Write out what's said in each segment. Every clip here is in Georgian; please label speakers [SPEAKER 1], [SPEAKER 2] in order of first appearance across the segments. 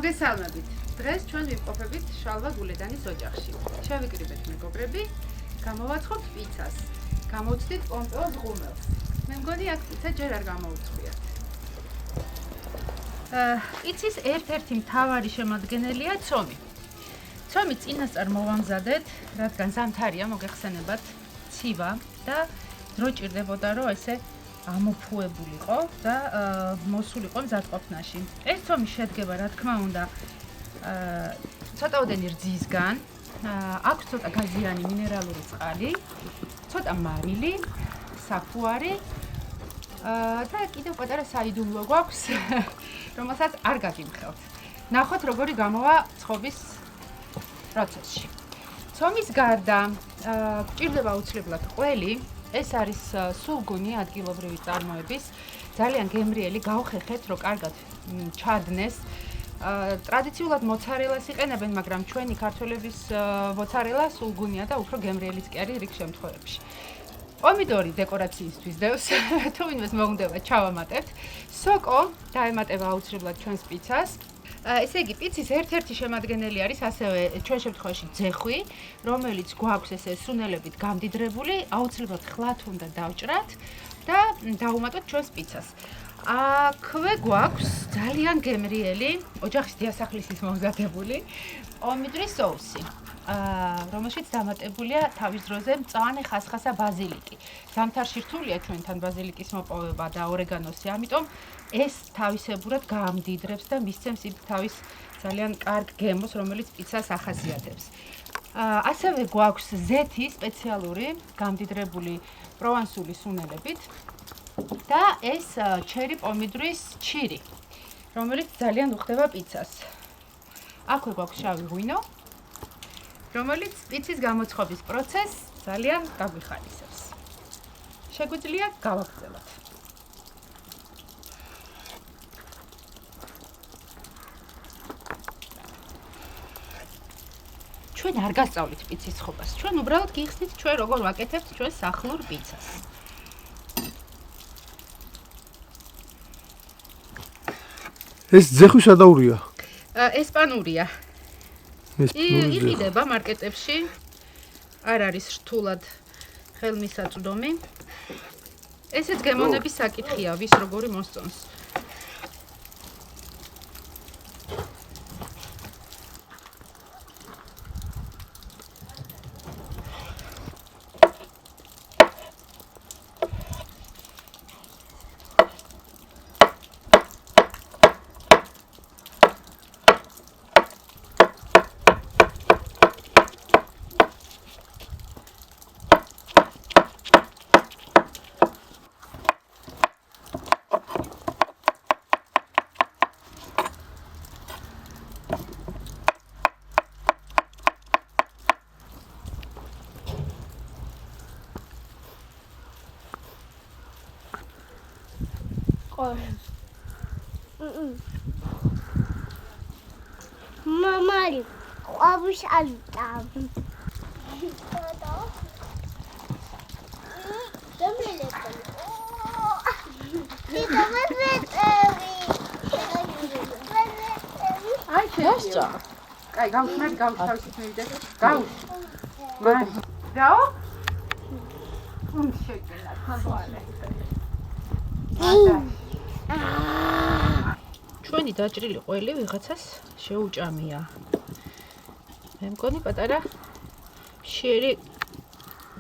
[SPEAKER 1] მოგესალმებით. დღეს ჩვენ ვიმყოფებით შალვა გულედანის ოჯახში. შევიკრიბეთ მეგობრები, გამოვაცხობთ პიცას. გამოვცდით პომპეოს ღუმელს. მე მგონი აქ პიცა ჯერ არ გამოუწყვიათ. პიცის ერთ-ერთი მთავარი შემადგენელია ცომი. ცომი წინასწარ მოვამზადეთ, რადგან ზამთარია მოგეხსენებათ ცივა და დრო ჭირდებოდა რომ ესე ამოფუებულიყო და მოსულიყო მზადყოფნაში. ეს ცომი შედგება, რა თქმა უნდა, ცოტაოდენი რძისგან, აქვს ცოტა გაზიანი მინერალური წყალი, ცოტა მარილი, საფუარი და კიდევ პატარა საიდუმლო გვაქვს, რომელსაც არ გაგიმხელთ. ნახოთ, როგორი გამოვა ცხობის პროცესში. ცომის გარდა გვჭირდება აუცილებლად ყველი. ეს არის სულგუნი ადგილობრივი წარმოების, ძალიან გემრიელი, გავხეხეთ, რომ კარგად ჩადნეს. ტრადიციულად მოცარელას იყენებენ, მაგრამ ჩვენი ქართველების მოცარელა სულგუნია და უფრო გემრიელიც კი არის რიგ შემთხვევებში. პომიდორი დეკორაციისთვის დევს, თუ ვინმეს მოუნდება ჩავამატებთ. სოკო დაემატება აუცილებლად ჩვენს პიცას. ესე იგი, პიცის ერთ-ერთი შემადგენელი არის ასევე ჩვენ შემთხვევაში ძეხვი, რომელიც გვაქვს ესე სუნელებით გამდიდრებული, აუცილებლად ხლათ უნდა დავჭრათ და დავუმატოთ ჩვენს პიცას. აქვე გვაქვს ძალიან გემრიელი, ოჯახის დიასახლისის მომზადებული პომიდრის соуსი, რომელშიც დამატებულია თავის დროზე მწვანე ხასხასა ბაზილიკი. ზამთარში რთულია ჩვენთან ბაზილიკის მოპოვება და ორეგანოსი, ამიტომ ეს თავისებურად გაამდიდრებს და მისცემს იმ თავის ძალიან კარგ გემოს, რომელიც პიცას ახასიათებს. ასევე გვაქვს ზეთი სპეციალური, გამდიდრებული პროვანსული სუნელებით და ეს ჩერი პომიდრის ჩირი, რომელიც ძალიან უხდება პიცას. აქვე გვაქვს შავი ღვინო, რომელიც პიცის გამოცხობის პროცესს ძალიან გაგვიხარისებს. შეგვიძლია გავაგრძელოთ. ჩვენ არ გასწავლით პიცის ცხობას. ჩვენ უბრალოდ გიხსნით ჩვენ როგორ ვაკეთებთ ჩვენ სახლურ პიცას.
[SPEAKER 2] ეს ძეხვი სადაურია?
[SPEAKER 1] ესპანურია. იყიდება მარკეტებში. არ არის რთულად ხელმისაწვდომი. ესეც გემონების საკითხია, ვის როგორი მოსწონს.
[SPEAKER 3] Mama, ყვავის ალტა.
[SPEAKER 1] აი შეასწა. კაი, გავხმართ, თავისით მივიდეთ. გავუშვი. მან. დაო? შეკელა, ხვალე. ჩვენი დაჭრილი ყველი ვიღაცას შეუჭამია. მე მგონი პატარა შერი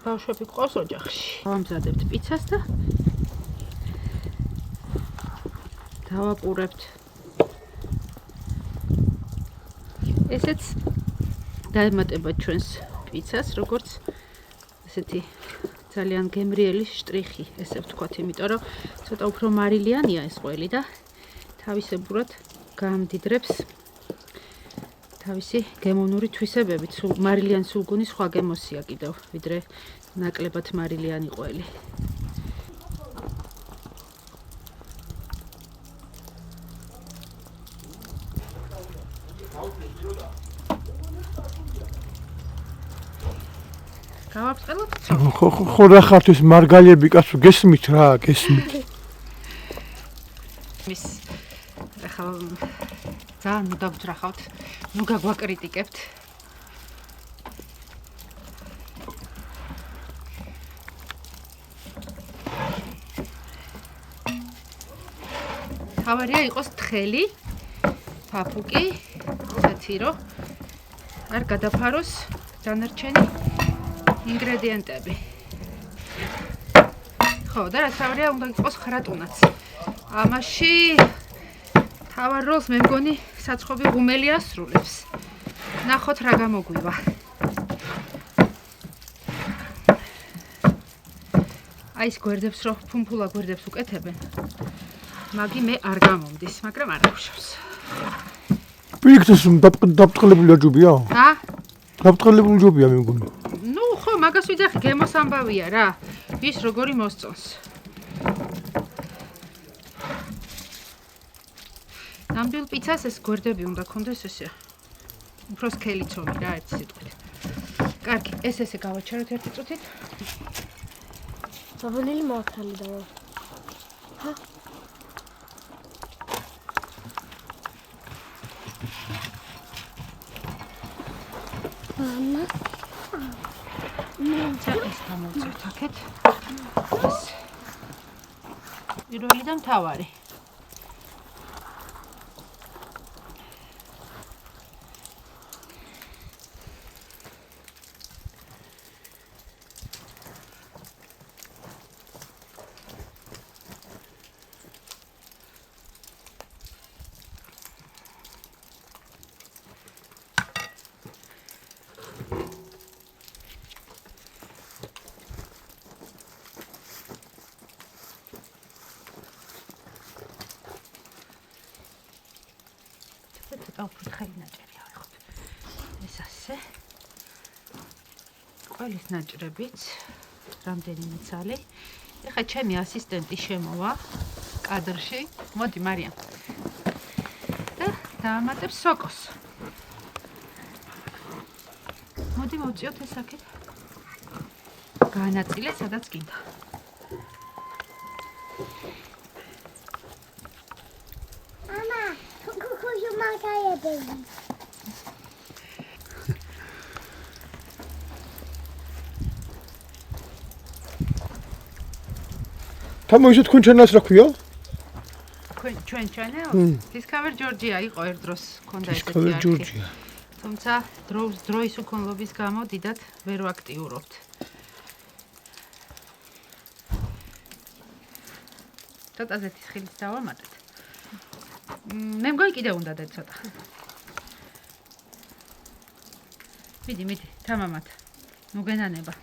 [SPEAKER 1] ბავშვები გყავს ოჯახში. დავამზადებთ პიცას და დავაპურებთ. ესეც დაემატება ჩვენს პიცას, როგორც ესეთი ძალიან გემრიელი შტრიხი, ესე ვთქვათ, იმიტომ რომ ცოტა უფრო მარილიანია ეს ყველი და თავისებურად გაამდიდრებს თავისი გემონური თვისებებით. მარილიან სულგუნი სხვა გემოსია კიდევ, ვიდრე ნაკლებად მარილიანი ყველი. გავაბრწყელოთ?
[SPEAKER 2] ხო რა ხართ ეს მარგალიები კაცო, გესმით რა, გესმით.
[SPEAKER 1] მის ახლა ძალიან ნუ დაგვძრახავთ, ნუ გაგვაკრიტიკებთ. თავარია იყოს თხელი, ფაფუკი, ისეთი რომ არ გადაფაროს დანარჩენი ინგრედიენტები. ხო, და რა თავარია უნდა იყოს ხრატუნაც. ამაში თავარ როლს მე მგონი საცხობი ღუმელი ასრულებს. ნახოთ რა გამოგვივა. აი ეს გვერდებს რო ფუმფულა გვერდებს უკეთებენ. მაგი მე არ გამომდის, მაგრამ არ აღშავს.
[SPEAKER 2] პირიქით დაფრთხილებული ჯობია?
[SPEAKER 1] ა?
[SPEAKER 2] დაფრთხილებული ჯობია მე მგონი.
[SPEAKER 1] ნუ ხო, მაგას ვიძახი, გემოს ამბავია რა. ვის როგორი მოსწონს. ნამდვილ პიცას ეს გვერდები უნდა ქონდეს ესე. უფრო სქელი ცომი რა, ერთი სიტყვით. კარგი, ესე გავაჩეროთ ერთი წუთით.
[SPEAKER 3] Zavonili მართალი და. ჰა? მამა.
[SPEAKER 1] ეს გამოვწევთ აქეთ. ეს. პირველი და მთავარი. ხელი ნაჭერია ვიღოთ. ეს ასე. ყველის ნაჭრებიც რამდენიმე ცალი. ეხლა ჩემი ასისტენტი შემოვა კადრში. მოდი მარიამ. და დაამატებ სოკოს. მოდი მოვწიოთ ეს აქეთ. განაწილე სადაც გინდა.
[SPEAKER 2] თამოიშეთ თქვენ ჩანელს რა ქვია?
[SPEAKER 1] ჩვენ ჩანელს? Discover Georgia იყო ერთ დროს, ქონდა ესეთი არქი.
[SPEAKER 2] Discover Georgia.
[SPEAKER 1] თუმცა დროის უქონლობის გამო დიდად ვერ ვაქტიურობთ. ცოტაზე თიხილიც დავამატეთ. მე მგონი კიდე უნდა და ცოტა. მიდი, თამამად. ნუ გენანება.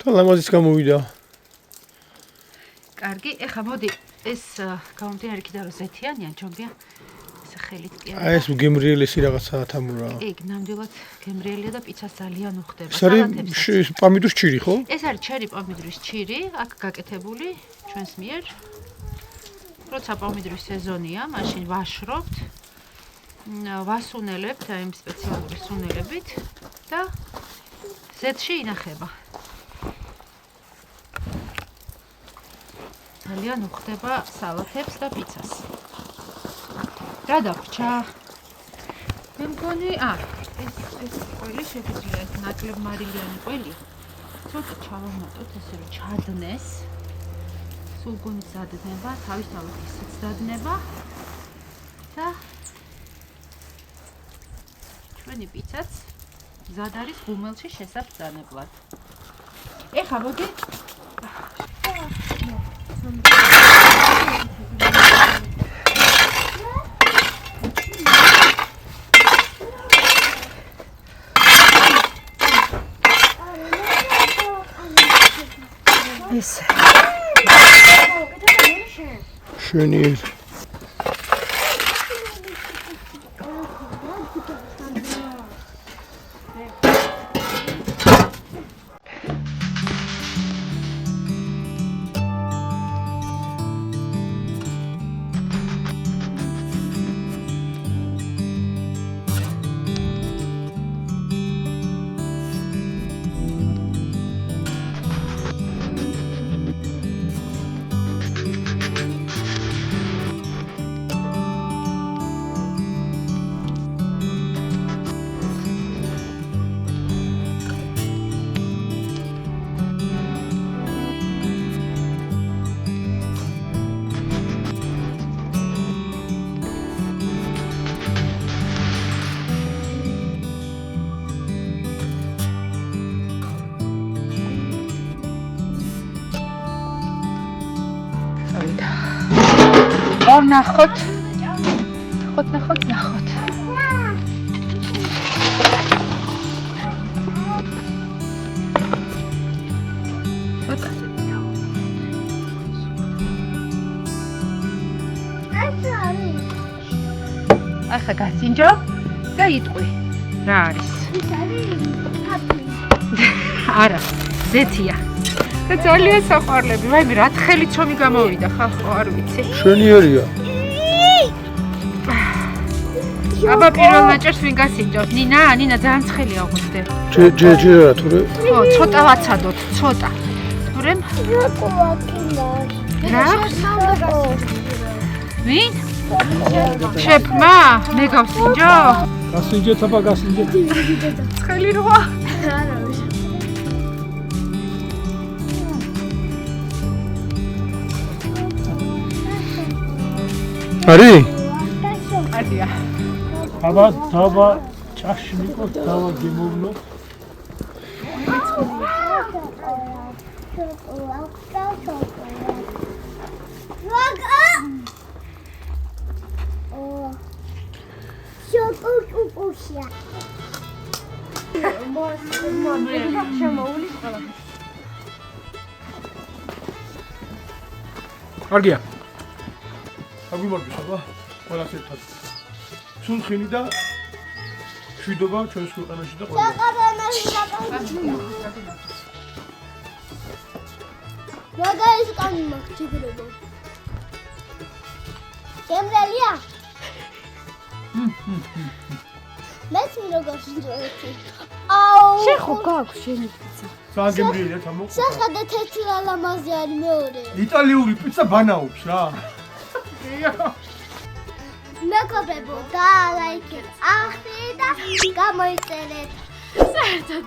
[SPEAKER 2] ლამაზიც გამოვიდა.
[SPEAKER 1] კარგი, ეხლა მოდი ეს გამომდინარე კიდე რომ ზეთიანია, ჯობია ესე ხელით კი არა.
[SPEAKER 2] აი ეს გემრიელესი რაღაცაა თამურა.
[SPEAKER 1] კი, ნამდვილად გემრიელია და პიცას ძალიან უხდება.
[SPEAKER 2] ეს პამიდურის ჩირი, ხო?
[SPEAKER 1] ეს არის ჩერი პომიდორის ჩირი, აქ გაკეთებული ჩვენს მიერ. როცა პომიდორის სეზონია, მაშინ ვაშრობთ. ვასუნელებთ აი ამ სპეციალური სუნელებით და ზეთში ინახება. ძალიან უხდება სალათებს და პიცას. რა დაგვრჩა? მე მგონი, ეს ყველი შეგვიძლია ეს ნაკლებ მარილიანი ყველი. ცოტა ჩავამატოთ ესე რომ ჩადნეს. სულგუნი ზადდება, თავისთავად ისიც დადნება. და ჩვენი პიცაც მზად არის ღუმელში შესაბრძანებლად. ეხლა მოდი ეს
[SPEAKER 2] შენი
[SPEAKER 1] ნახოთ. ნახოთ. ახლა გასინჯო და იტყვი. რა არის? არა, ზეთია. და ძალიან საყვარლები. ვაიმე, რა თხელი ჩომი გამოვიდა ხახო, არ ვიცი.
[SPEAKER 2] შვენიერია.
[SPEAKER 1] აბა პირველ ნაჭერს ვინ გასინჯოთ? ნინა ძალიან ცხელია უღუნდე.
[SPEAKER 2] ჯე რა თორე.
[SPEAKER 1] ხო, ცოტა ვაცადოთ, ცოტა. თურემ? რა? ვინ? შეფმა? მე გავსინჯო?
[SPEAKER 2] გასინჯეთ აბა გასინჯეთ.
[SPEAKER 1] ცხელი როა.
[SPEAKER 2] არის?
[SPEAKER 1] არია.
[SPEAKER 2] აბა დავა ჭაშნიკო დავა გემოვნო. კარგია. აგვიმარჯოს აბა ყველას ერთად. სულხინი და შვიდობა ჩვენს ქვეყანაში და ყველა.
[SPEAKER 3] მაგარის კანი მაქვს ჯიგრებო. გემრალია? მეც მროგავს ინჟოეთი. აუ. შეხო გაქვს შენი პიცა.
[SPEAKER 2] საგემრიელია თამო.
[SPEAKER 3] სახედე თეთრი ლამაზი არის მეორე.
[SPEAKER 2] იტალიური პიცა ბანაობს რა.
[SPEAKER 3] მეგობრებო, დაალაიქეთ ახლა და გამოიწერეთ. საერთოდ.